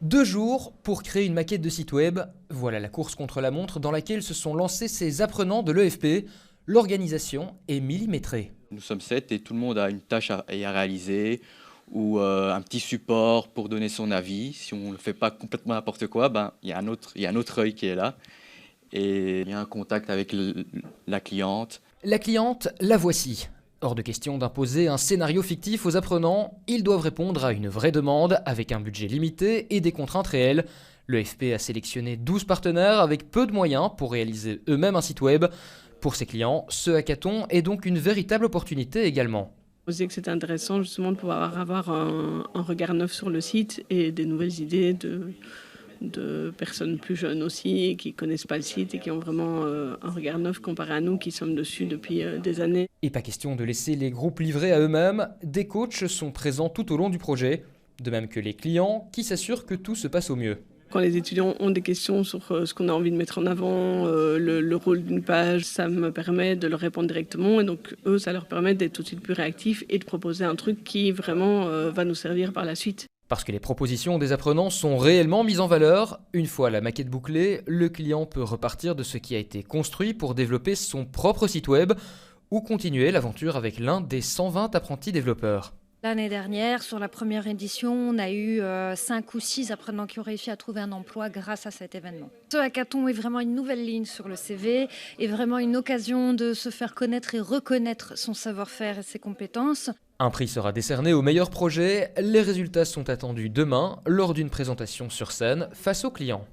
2 jours pour créer une maquette de site web. Voilà la course contre la montre dans laquelle se sont lancés ces apprenants de l'EFP. L'organisation est millimétrée. Nous sommes 7 et tout le monde a une tâche à réaliser ou un petit support pour donner son avis. Si on ne fait pas complètement n'importe quoi, il y a un autre œil qui est là et il y a un contact avec la cliente. La cliente, la voici. Hors de question d'imposer un scénario fictif aux apprenants, ils doivent répondre à une vraie demande avec un budget limité et des contraintes réelles. L'EFP a sélectionné 12 partenaires avec peu de moyens pour réaliser eux-mêmes un site web. Pour ses clients, ce hackathon est donc une véritable opportunité également. On se disait que c'était intéressant justement de pouvoir avoir un regard neuf sur le site et des nouvelles idées de personnes plus jeunes aussi qui ne connaissent pas le site et qui ont vraiment un regard neuf comparé à nous qui sommes dessus depuis des années. Et pas question de laisser les groupes livrés à eux-mêmes, des coachs sont présents tout au long du projet, de même que les clients qui s'assurent que tout se passe au mieux. Quand les étudiants ont des questions sur ce qu'on a envie de mettre en avant, le rôle d'une page, ça me permet de leur répondre directement et donc eux, ça leur permet d'être tout de suite plus réactifs et de proposer un truc qui vraiment va nous servir par la suite. Parce que les propositions des apprenants sont réellement mises en valeur, une fois la maquette bouclée, le client peut repartir de ce qui a été construit pour développer son propre site web ou continuer l'aventure avec l'un des 120 apprentis développeurs. L'année dernière, sur la première édition, on a eu 5 ou 6 apprenants qui ont réussi à trouver un emploi grâce à cet événement. Ce hackathon est vraiment une nouvelle ligne sur le CV et vraiment une occasion de se faire connaître et reconnaître son savoir-faire et ses compétences. Un prix sera décerné au meilleur projet. Les résultats sont attendus demain lors d'une présentation sur scène face aux clients.